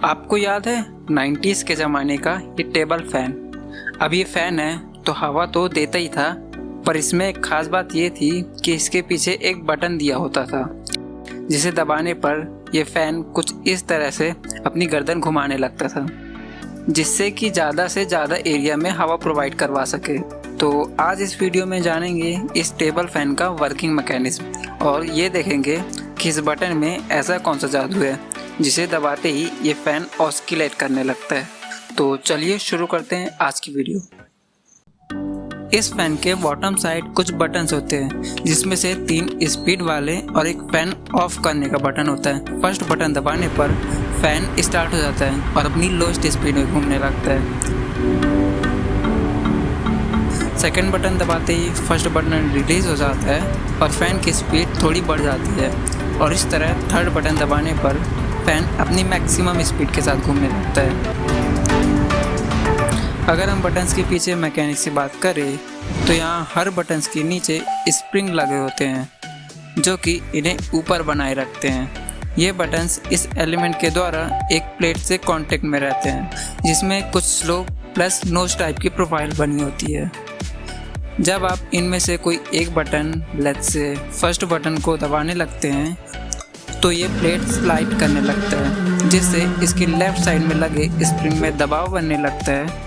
आपको याद है 90s के ज़माने का ये टेबल फैन। अब ये फ़ैन है तो हवा तो देता ही था, पर इसमें एक ख़ास बात ये थी कि इसके पीछे एक बटन दिया होता था जिसे दबाने पर यह फ़ैन कुछ इस तरह से अपनी गर्दन घुमाने लगता था, जिससे कि ज़्यादा से ज़्यादा एरिया में हवा प्रोवाइड करवा सके। तो आज इस वीडियो में जानेंगे इस टेबल फैन का वर्किंग मैकेनिज्म और ये देखेंगे कि इस बटन में ऐसा कौन सा जादू है जिसे दबाते ही ये फ़ैन ऑस्किलेट करने लगता है। तो चलिए शुरू करते हैं आज की वीडियो। इस फैन के बॉटम साइड कुछ बटन्स होते हैं जिसमें से 3 स्पीड वाले और एक फैन ऑफ करने का बटन होता है। फर्स्ट बटन दबाने पर फैन स्टार्ट हो जाता है और अपनी लोएस्ट स्पीड में घूमने लगता है। सेकंड बटन दबाते ही फर्स्ट बटन रिलीज हो जाता है और फैन की स्पीड थोड़ी बढ़ जाती है और इस तरह थर्ड बटन दबाने पर फैन अपनी मैक्सिमम स्पीड के साथ घूमने लगता है। अगर हम बटन्स के पीछे मैकेनिक से बात करें तो यहाँ हर बटन्स के नीचे स्प्रिंग लगे होते हैं जो कि इन्हें ऊपर बनाए रखते हैं। ये बटन्स इस एलिमेंट के द्वारा एक प्लेट से कांटेक्ट में रहते हैं जिसमें कुछ स्लोप प्लस नोज टाइप की प्रोफाइल बनी होती है। जब आप इनमें से कोई एक button let's say first button को दबाने लगते हैं तो ये प्लेट स्लाइड करने लगता है जिससे इसकी लेफ्ट साइड में लगे स्प्रिंग में दबाव बनने लगता है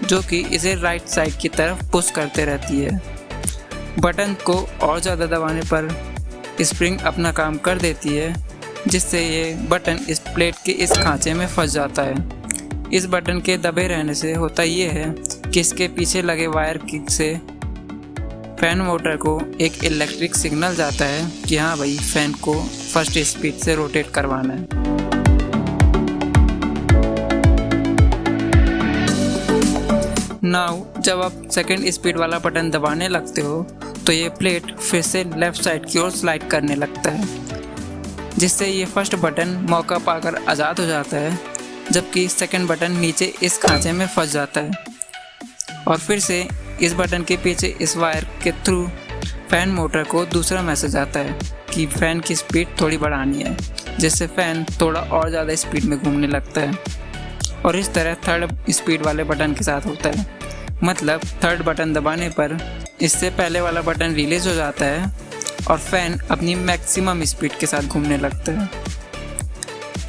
जो कि इसे राइट साइड की तरफ पुश करते रहती है। बटन को और ज़्यादा दबाने पर स्प्रिंग अपना काम कर देती है जिससे ये बटन इस प्लेट के इस खांचे में फंस जाता है। इस बटन के दबे रहने से होता ये है कि इसके पीछे लगे वायर किक से फैन मोटर को एक इलेक्ट्रिक सिग्नल जाता है कि हाँ भाई फैन को फर्स्ट स्पीड से रोटेट करवाना है। नाउ जब आप सेकंड स्पीड वाला बटन दबाने लगते हो तो ये प्लेट फिर से लेफ्ट साइड की ओर स्लाइड करने लगता है जिससे ये फर्स्ट बटन मौका पाकर आज़ाद हो जाता है, जबकि सेकंड बटन नीचे इस खांचे में फंस जाता है। और फिर से इस बटन के पीछे इस वायर के थ्रू फैन मोटर को दूसरा मैसेज आता है कि फ़ैन की स्पीड थोड़ी बढ़ानी है, जिससे फ़ैन थोड़ा और ज़्यादा स्पीड में घूमने लगता है। और इस तरह थर्ड स्पीड वाले बटन के साथ होता है, मतलब थर्ड बटन दबाने पर इससे पहले वाला बटन रिलीज हो जाता है और फ़ैन अपनी मैक्सिमम स्पीड के साथ घूमने लगता है।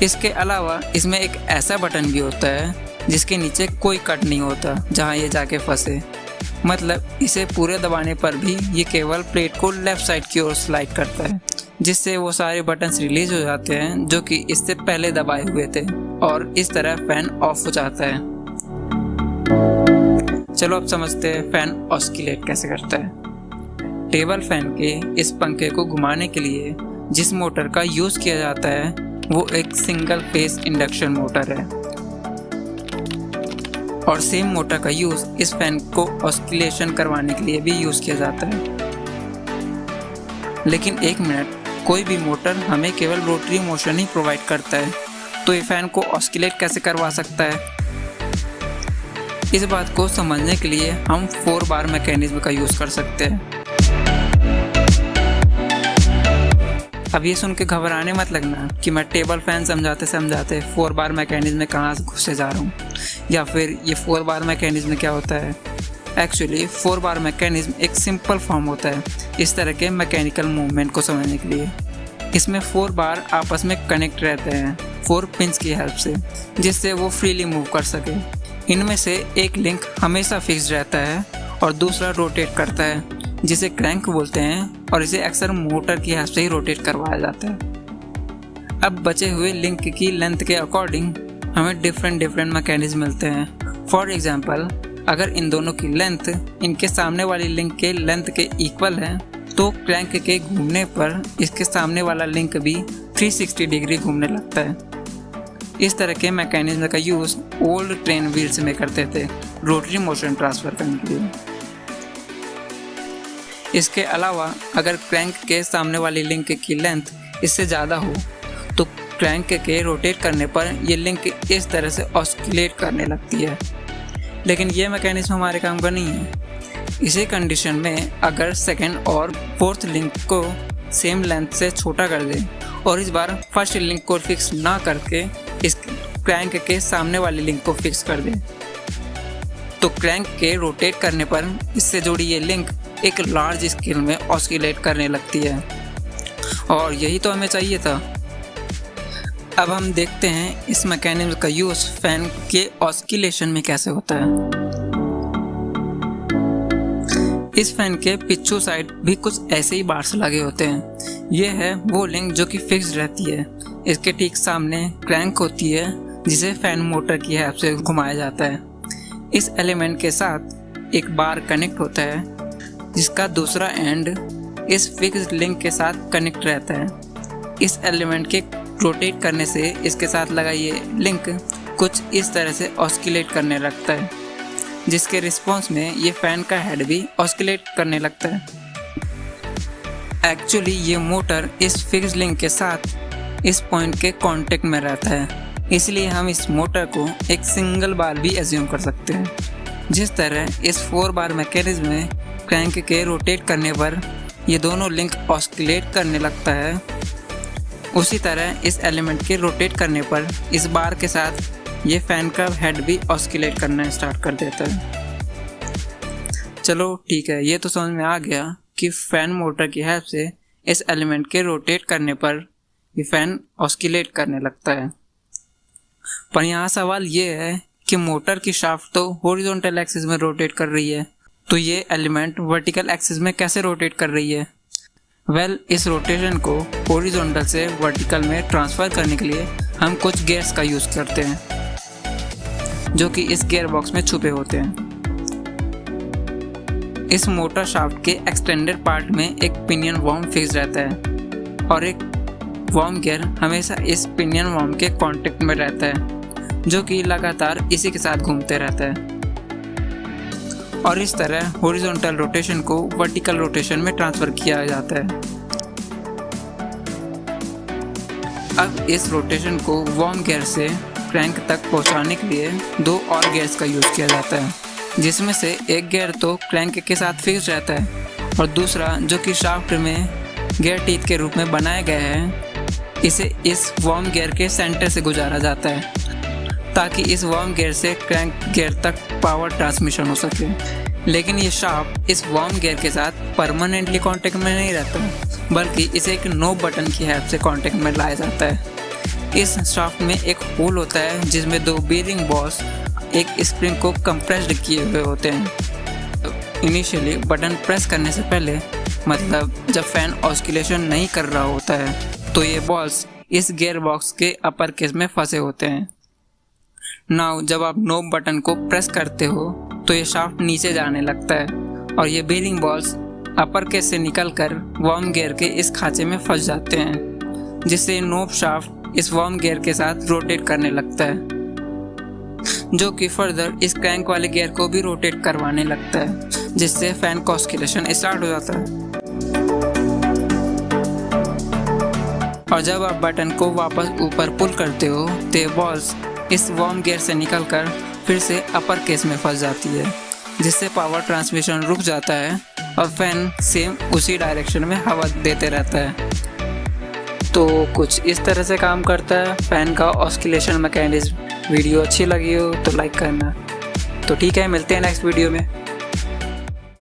इसके अलावा इसमें एक ऐसा बटन भी होता है जिसके नीचे कोई कट नहीं होता जहाँ ये जाके फंसे, मतलब इसे पूरे दबाने पर भी ये केवल प्लेट को लेफ़्ट साइड की ओर स्लाइड करता है जिससे वो सारे बटन्स रिलीज हो जाते हैं जो कि इससे पहले दबाए हुए थे और इस तरह फैन ऑफ हो जाता है। चलो अब समझते हैं फैन ऑस्किलेट कैसे करता है। टेबल फैन के इस पंखे को घुमाने के लिए जिस मोटर का यूज़ किया जाता है वो एक सिंगल फेस इंडक्शन मोटर है और सेम मोटर का यूज़ इस फैन को ऑस्किलेशन करवाने के लिए भी यूज़ किया जाता है। लेकिन एक मिनट, कोई भी मोटर हमें केवल रोटरी मोशन ही प्रोवाइड करता है, तो ये फैन को ऑस्किलेट कैसे करवा सकता है? इस बात को समझने के लिए हम 4 बार मैकेनिज्म का यूज़ कर सकते हैं। अब ये सुन के घबराने मत लगना कि मैं टेबल फैन समझाते समझाते 4 बार मैकेनिज्म में कहाँ घुसे जा रहा हूँ या फिर ये 4 बार मैकेनिज्म क्या होता है। एक्चुअली 4 बार मैकेनिज्म एक सिंपल फॉर्म होता है इस तरह के मैकेनिकल मूवमेंट को समझने के लिए। इसमें 4 बार आपस में कनेक्ट रहते हैं 4 पिंस की हेल्प से, जिससे वो फ्रीली मूव कर सके। इनमें से एक लिंक हमेशा फिक्स रहता है और दूसरा रोटेट करता है जिसे क्रैंक बोलते हैं और इसे अक्सर मोटर की हेल्प से ही रोटेट करवाया जाता है। अब बचे हुए लिंक की लेंथ के अकॉर्डिंग हमें डिफरेंट मैकेनिज्म मिलते हैं। फॉर एग्जांपल, अगर इन दोनों की लेंथ इनके सामने वाली लिंक के लेंथ के इक्वल है तो क्रैंक के घूमने पर इसके सामने वाला लिंक भी 360 डिग्री घूमने लगता है। इस तरह के मैकेनिज्म का यूज़ ओल्ड ट्रेन व्हील्स में करते थे रोटरी मोशन ट्रांसफ़र करने के लिए। इसके अलावा अगर क्रैंक के सामने वाली लिंक की लेंथ इससे ज़्यादा हो तो क्रैंक के रोटेट करने पर ये लिंक इस तरह से ऑस्किलेट करने लगती है। लेकिन ये मैकेनिज्म हमारे काम का नहीं है। इसी कंडीशन में अगर सेकंड और फोर्थ लिंक को सेम लेंथ से छोटा कर दें और इस बार फर्स्ट लिंक को फिक्स ना करके क्रैंक के सामने वाली लिंक को फिक्स कर दें। तो क्रैंक के रोटेट करने पर इससे जुड़ी ये लिंक एक लार्ज स्केल में ऑस्किलेट करने लगती है और यही तो हमें चाहिए था। अब हम देखते हैं इस मैकेनिज्म का यूज़ फैन के ऑस्किलेशन में कैसे होता है। इस फैन के पिछू साइड भी कुछ ऐसे ही बार्स लगे होते हैं। ये है वो लिंक जो कि फिक्स रहती है। इसके ठीक सामने क्रैंक होती है जिसे फैन मोटर की हेल्प से घुमाया जाता है। इस एलिमेंट के साथ एक बार कनेक्ट होता है जिसका दूसरा एंड इस फिक्स्ड लिंक के साथ कनेक्ट रहता है। इस एलिमेंट के रोटेट करने से इसके साथ लगा ये लिंक कुछ इस तरह से ऑस्किलेट करने लगता है, जिसके रिस्पॉन्स में ये फैन का हेड भी ऑस्किलेट करने लगता है। एक्चुअली ये मोटर इस फिक्स्ड लिंक के साथ इस पॉइंट के कांटेक्ट में रहता है, इसलिए हम इस मोटर को एक सिंगल बार भी एज्यूम कर सकते हैं। जिस तरह इस 4 बार मैकेनिज्म में क्रैंक के रोटेट करने पर ये दोनों लिंक ऑस्किलेट करने लगता है, उसी तरह इस एलिमेंट के रोटेट करने पर इस बार के साथ ये फैन का हेड भी ऑस्किलेट करना स्टार्ट कर देता है। चलो ठीक है, ये तो समझ में आ गया कि फैन मोटर की हेल्प से इस एलिमेंट के रोटेट करने पर ये फैन ऑस्किलेट करने लगता है। पर यहाँ सवाल ये है कि मोटर की शाफ्ट तो हॉरिजॉन्टल एक्सिस में रोटेट कर रही है, तो ये एलिमेंट वर्टिकल एक्सिस में कैसे रोटेट कर रही है? वेल, इस रोटेशन को हॉरिजॉन्टल से वर्टिकल में ट्रांसफ़र करने के लिए हम कुछ गियर्स का यूज़ करते हैं जो कि इस गियर बॉक्स में छुपे होते हैं। इस मोटर शाफ्ट के एक्सटेंडेड पार्ट में एक पिनियन वॉर्म फिक्स रहता है और एक वॉर्म गियर हमेशा इस पिनियन वॉर्म के कांटेक्ट में रहता है, जो कि लगातार इसी के साथ घूमते रहता है और इस तरह हॉरिजॉन्टल रोटेशन को वर्टिकल रोटेशन में ट्रांसफ़र किया जाता है। अब इस रोटेशन को वॉर्म गियर से क्रैंक तक पहुंचाने के लिए 2 और गियर्स का यूज़ किया जाता है, जिसमें से एक गियर तो क्रैंक के साथ फिक्स रहता है और दूसरा जो कि शाफ्ट में गियर टीथ के रूप में बनाया गया है, इसे इस वॉर्म गियर के सेंटर से गुजारा जाता है ताकि इस वॉर्म गियर से क्रैंक गियर तक पावर ट्रांसमिशन हो सके। लेकिन ये शाफ्ट इस वॉर्म गियर के साथ परमानेंटली कांटेक्ट में नहीं रहता, बल्कि इसे एक नोब बटन की हेल्प से कांटेक्ट में लाया जाता है। इस शाफ्ट में एक होल होता है जिसमें 2 बीयरिंग बॉल्स एक स्प्रिंग को कंप्रेस्ड किए हुए होते हैं। इनिशियली बटन प्रेस करने से पहले, मतलब जब फैन ऑस्किलेशन नहीं कर रहा होता है, तो ये बॉल्स इस गियर बॉक्स के अपर केस में फंसे होते हैं। नाउ जब आप नोब बटन को प्रेस करते हो तो ये शाफ्ट नीचे जाने लगता है और ये बीयरिंग बॉल्स अपर केस से निकलकर वॉर्म गियर के इस खांचे में फंस जाते हैं, जिससे नोब शाफ्ट इस वॉर्म गियर के साथ रोटेट करने लगता है, जो कि फर्दर इस क्रैंक वाले गियर को भी रोटेट करवाने लगता है, जिससे फैन का ऑस्किलेशन स्टार्ट हो जाता है। और जब आप बटन को वापस ऊपर पुल करते हो तो ये बॉल्स इस वॉर्म गियर से निकलकर फिर से अपर केस में फंस जाती है, जिससे पावर ट्रांसमिशन रुक जाता है और फैन सेम उसी डायरेक्शन में हवा देते रहता है। तो कुछ इस तरह से काम करता है फैन का ऑस्किलेशन मैकेनिज्म। वीडियो अच्छी लगी हो तो लाइक करना। तो ठीक है, मिलते हैं नेक्स्ट वीडियो में।